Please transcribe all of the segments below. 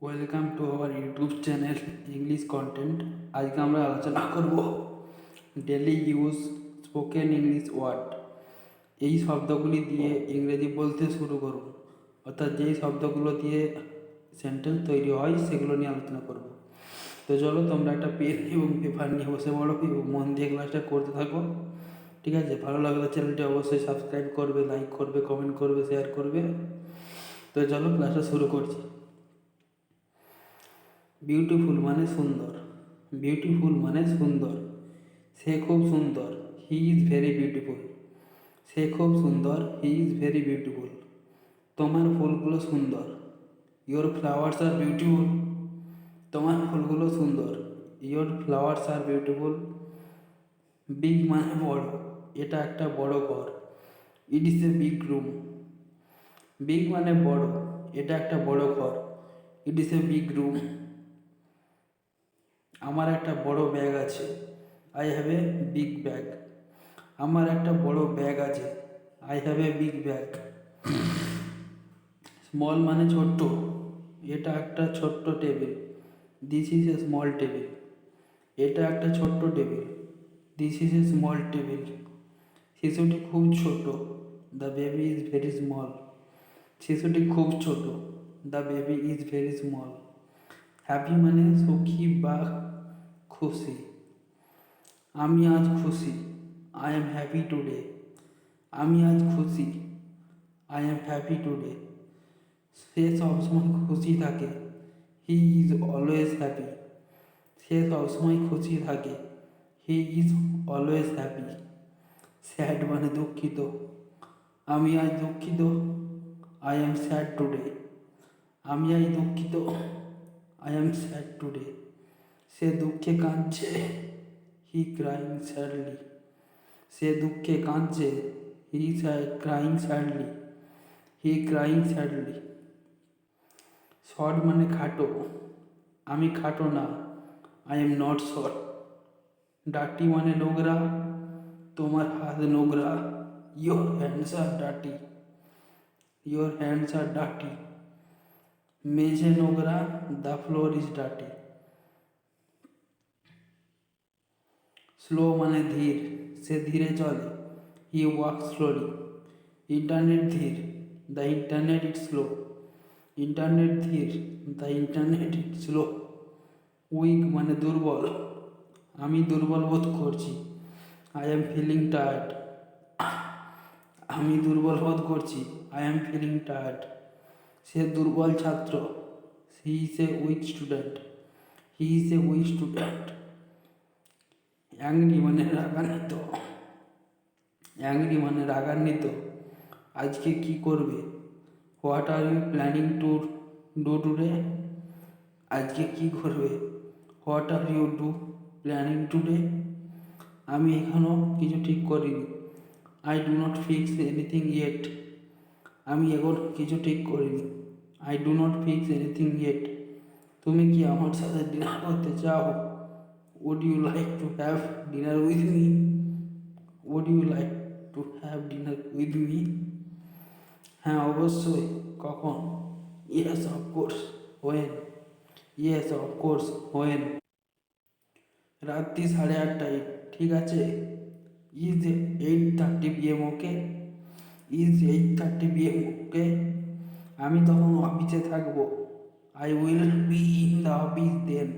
Welcome to our YouTube channel English content. আজকে আমরা আলোচনা করব daily use spoken English word. এই শব্দগুলি দিয়ে ইংরেজি বলতে শুরু করুন, অর্থাৎ যেই শব্দগুলো দিয়ে সেন্টেন্স তৈরি হয় সেগুলো নিয়ে আলোচনা করব। তো চলো তোমরা একটা পেন এবং পেপার নিয়ে বসে পড়ো এবং মন দিয়ে ক্লাসটা করতে থাকো। ঠিক আছে, ভালো লাগলে চ্যানেলটি অবশ্যই সাবস্ক্রাইব করবে, লাইক করবে, কমেন্ট করবে, শেয়ার করবে। তো চলো ক্লাসটা শুরু করছি। বিউটিফুল মানে সুন্দর। বিউটিফুল মানে সুন্দর। সে খুব সুন্দর, হি ইজ ভেরি বিউটিফুল। সে খুব সুন্দর, হি ইজ ভেরি বিউটিফুল। তোমার ফুলগুলো সুন্দর, ইয়োর ফ্লাওয়ার্স আর বিউটিফুল। তোমার ফুলগুলো সুন্দর, your flowers are beautiful. Big মানে বড়, এটা একটা বড় ঘর। It is a big room. Big মানে বড়, এটা একটা বড় ঘর। It is a big room. আমার একটা বড় ব্যাগ আছে, I have a big bag. আমার একটা বড় ব্যাগ আছে, I have a big bag. Small মানে ছোট্ট, এটা একটা ছোট্ট table. This is a small table. এটা একটা ছোট্ট table. This is a small table. শিশুটি খুব ছোট, the baby is very small. শিশুটি খুব ছোট, the baby is very small. Happy মানে সুখী বা খুশি। আমি আজ খুশি, আই এম হ্যাপি টুডে। আমি আজ খুশি, আই এম হ্যাপি টুডে। সে সবসময় খুশি থাকে, হি ইজ অলওয়েজ হ্যাপি। সে সবসময় খুশি থাকে, he is always happy. Sad মানে দুঃখিত। আমি আজ দুঃখিত, আই এম স্যাড টুডে। আমি আজ দুঃখিত, আই এম স্যাড টুডে। সে দুঃখে কাঁদছে, হি ক্রাইং স্যাডলি। সে দুঃখে কাঁদছে, হি ক্রাইং স্যাডলি। হি ক্রাইং স্যাডলি। শর্ট মানে খাটো, আমি খাটো না, I am not short. Dirty মানে নোংরা, তোমার হাত নোংরা, your hands R dirty. Your hands R dirty. মেঝে নোংরা, the floor is dirty. Slow মানে ধীর, সে ধীরে চলে, হি ওয়াক স্লোলি। ইন্টারনেট ধীর, the internet is slow. Internet ধীর, the internet is slow. Weak মানে দুর্বল, আমি দুর্বল বোধ করছি, আই এম ফিলিং টায়ার্ড। আমি দুর্বল বোধ করছি, আই এম ফিলিং টায়ার্ড। সে দুর্বল ছাত্র, he is a weak student. He is a weak student. Angry মানে রাগান্বিত। অ্যাংরি মানে রাগান্বিত। আজকে কি করবে, what are you planning to do today. আজকে কি করবে, what are you do planning today. আমি এখনও কিছু ঠিক করিনি, I do not fix anything yet. আমি এখন কিছু ঠিক করিনি, I do not fix anything yet. তুমি কি আমার সাথে ডিনার করতে চাও, would you like to have dinner with me. Would you like to have dinner with me. হ্যাঁ অবশ্যই, কখন। Yes of course, when. Yes of course, when. রাত্রি 8:30, ঠিক আছে। Is 8:30 PM okay. Is 8:30 PM okay. আমি তখন অফিসে থাকবো, I will be in the office then.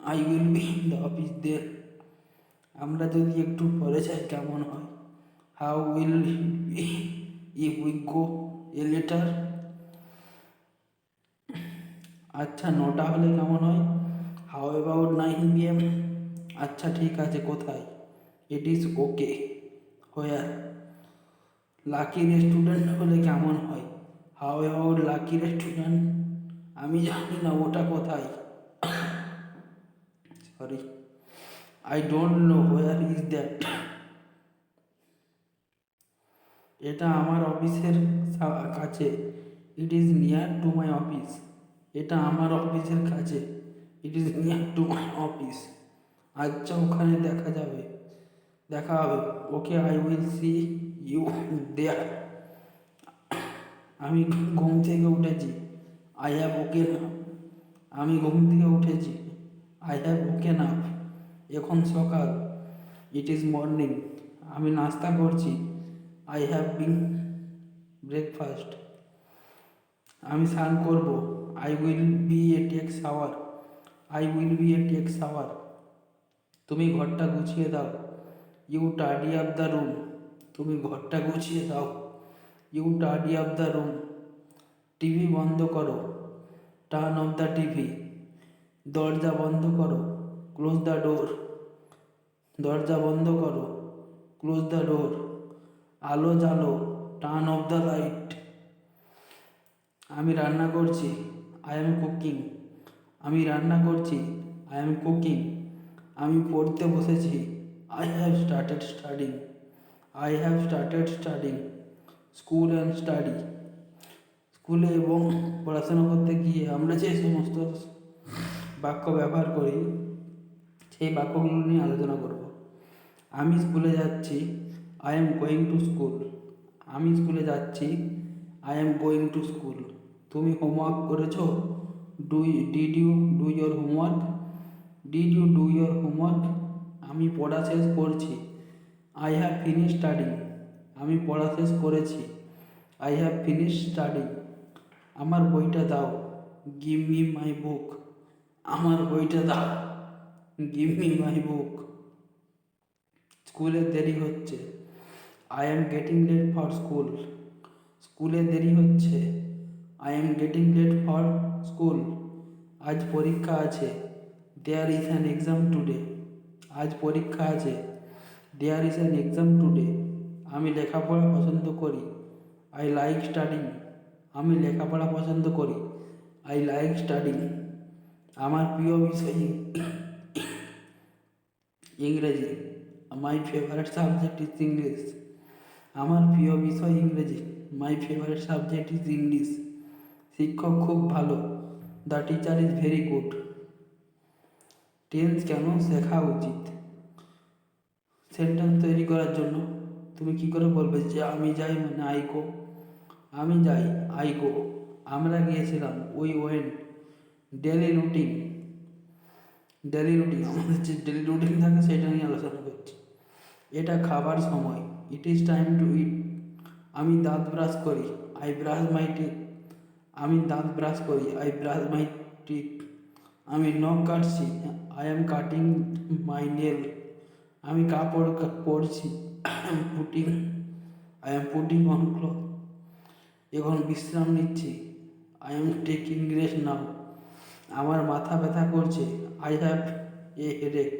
I will be in the office then. আমরা যদি একটু পরে যাই কেমন হয়, how will B if we go a letter. আচ্ছা 9টা হলে কেমন হয়, হাউ অ্যাবাউট 9 PM। আচ্ছা ঠিক আছে, কোথায়, it is okay, where. Lucky restaurant হলে কেমন হয়, হাউ অ্যাবাউট লাকি রেস্টুরেন্ট। আমি জানি না ওটা কোথায়, sorry, I don't know where is that. এটা আমার অফিসের কাছে, it is near to my office. এটা আমার অফিসের কাছে, it is near to my office. আচ্ছা ওখানে দেখা হবে, okay I will see you there. আমি ঘুম থেকে উঠেছি, আই হ্যাভ ওকে না। আমি ঘুম থেকে উঠেছি। I have woken up. এখন সকাল। It is morning. আমি নাস্তা করছি। I have been breakfast. আমি স্নান করব। I will be a take shower. I will be a take shower. তুমি ঘরটা গুছিয়ে দাও। You tidy up the room. তুমি ঘরটা গুছিয়ে দাও। You tidy up the room. TV বন্ধ করো। Turn off the TV. দরজা বন্ধ করো। Close the door. দরজা বন্ধ করো। Close the door. আলো জ্বালো। Turn off the light. আমি রান্না করছি। I am cooking. আমি রান্না করছি। I am cooking. আমি পড়তে বসেছি। I have started studying. I have started studying. School and study. স্কুলে এবং পড়াশোনা করতে গিয়ে আমরা যে সমস্ত বাক্য ব্যবহার করি সেই বাক্যগুলো নিয়ে আলোচনা করব। আমি স্কুলে যাচ্ছি। I am going to school. আমি স্কুলে যাচ্ছি। I am going to school. তুমি হোমওয়ার্ক করেছো? Did you do your homework? Did you do your homework? আমি পড়া শেষ করছি। I have finish studying. আমি পড়া শেষ করেছি। I have finish studying. আমার বইটা দাও। Give me my book. আমার বইটা দাও। Give me my book. স্কুলে দেরি হচ্ছে। I am getting late for school. স্কুলে দেরি হচ্ছে। I am getting late for school. আজ পরীক্ষা আছে। There is an exam today. আজ পরীক্ষা আছে। There is an exam today. আমি লেখাপড়া পছন্দ করি। I like studying. আমি লেখাপড়া পছন্দ করি। I like studying. আমার প্রিয় বিষয় ইংরেজি। My favourite subject is English. আমার প্রিয় বিষয় ইংরেজি। My favourite subject is English. শিক্ষক খুব ভালো। The teacher is very good. Tense কেন শেখা উচিত? সেন্টেন্স তৈরি করার জন্য তুমি কি করে বলবে যে আমি যাই মানে আই গো। আমি যাই। I go. আমরা গিয়েছিলাম। We went. Daily routine. Daily routine আমাদের যে ডেলি রুটিন থাকে সেটা নিয়ে আলোচনা করছি। এটা খাবার সময়। ইট ইজ টাইম টু ইট। আমি দাঁত ব্রাশ করি। I brush my teeth. আমি দাঁত ব্রাশ করি। I brush my teeth. আমি নখ কাটছি। I am cutting my nail. আমি কাপড় পরছি। I am putting on cloth. এখন বিশ্রাম নিচ্ছি। আই এম টেকিং রেস্ট নাও। আমার মাথা ব্যথা করছে। I have a headache.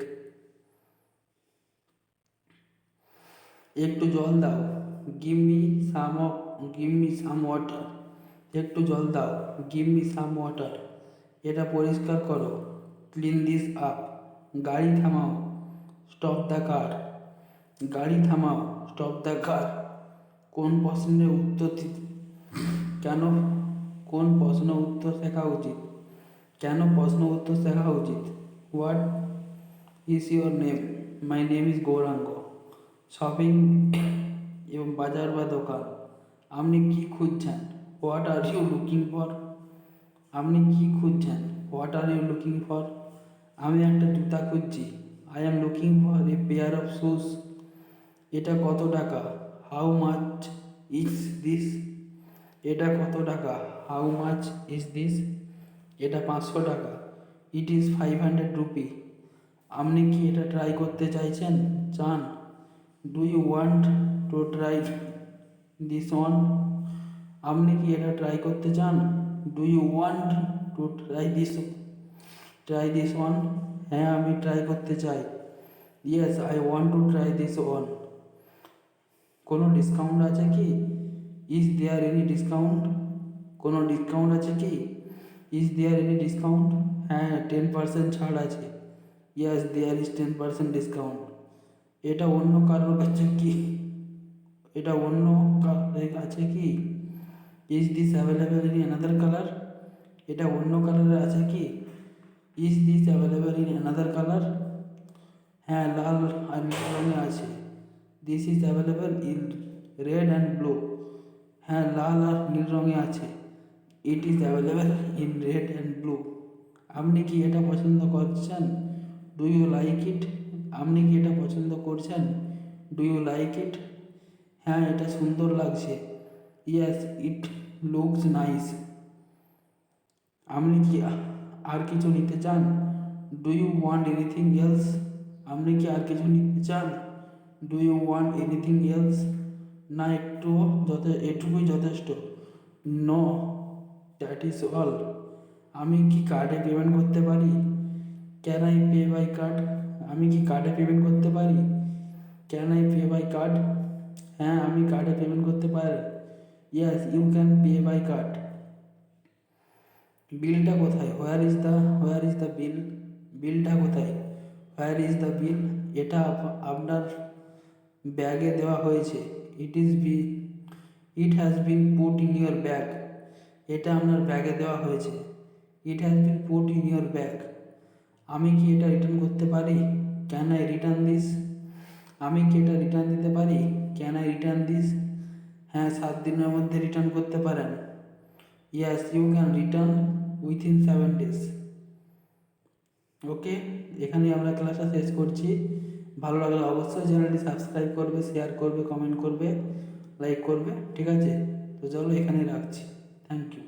একটু জল দাও। Give me some water. একটু জল দাও। Give me some water. এটা পরিষ্কার করো। Clean this up. গাড়ি থামাও। Stop the car. গাড়ি থামাও। Stop the car. কোন প্রশ্নের উত্তর দিতে কেন কোন প্রশ্ন উত্তর শেখা উচিত? কেন প্রশ্ন উত্তর শেখা উচিত? What is your name? My name is Gauranga. Shopping এবং বাজার বা দোকান। আপনি কি খুঁজছেন? What are you looking for? আপনি কি খুঁজছেন? What are you looking for? আমি একটা জুতা খুঁজছি। I am looking for a pair of shoes. এটা কত টাকা? How much is this? এটা কত টাকা? How much is this? এটা 500 টাকা। It is 500 rupees. আপনি কি এটা ট্রাই করতে চান? Do you want to try this one? আপনি কি এটা ট্রাই করতে চান? Do you want to try this one? হ্যাঁ, আমি ট্রাই করতে চাই। Yes, I want to try this one. কোনো ডিসকাউন্ট আছে কি? Is there any discount? কোনো ডিসকাউন্ট আছে কি? Is there any discount? হ্যাঁ, 10% ছাড় আছে। Yes, there is 10% discount. এটা অন্য কারোর কাছে কি? এটা অন্য কারোর কাছে কি? Is this available in another colour? এটা অন্য কালারে আছে কি? Is this available in another colour? হ্যাঁ, লাল আর নীল রঙে আছে। This is available in red and blue? হ্যাঁ, লাল আর নীল রঙে আছে। It is available in red and blue. আপনি কি এটা পছন্দ করছেন? Do you like it? আপনি কি এটা পছন্দ করছেন? Do you like it? হ্যাঁ, এটা সুন্দর লাগছে। ইয়েস, ইট লুকস নাইস। আপনি কি আর কিছু নিতে চান? Do you want anything else? আপনি কি আর কিছু নিতে চান? Do you want anything else? না, এটুকুই যথেষ্ট। No, that is all. আমি কি কার্ডে পেমেন্ট করতে পারি? Can I pay by card? আমি কি কার্ডে পেমেন্ট করতে পারি? Can I pay by card? হ্যাঁ, আমি কার্ডে পেমেন্ট করতে পারি। Yes, you can pay by card. বিলটা কোথায়? Where is the bill? বিলটা কোথায়? Where is the bill? এটা আপনার ব্যাগে দেওয়া হয়েছে। It has been put in your bag. এটা আপনার ব্যাগে দেওয়া হয়েছে। It has been put in your bag. আমি কি এটা রিটার্ন করতে পারি? Can I return this? আমি কি এটা রিটার্ন দিতে পারি? Can I return this? হ্যাঁ, 7 দিনের মধ্যে রিটার্ন করতে পারেন। Yes, you can return within 7 days। Okay, এখানেই আমরা ক্লাসটা শেষ করছি। ভালো লাগলে অবশ্যই চ্যানেলটি সাবস্ক্রাইব করবে, শেয়ার করবে, কমেন্ট করবে, লাইক করবে। ঠিক আছে, তো চলো এখানেই রাখছি। Thank you.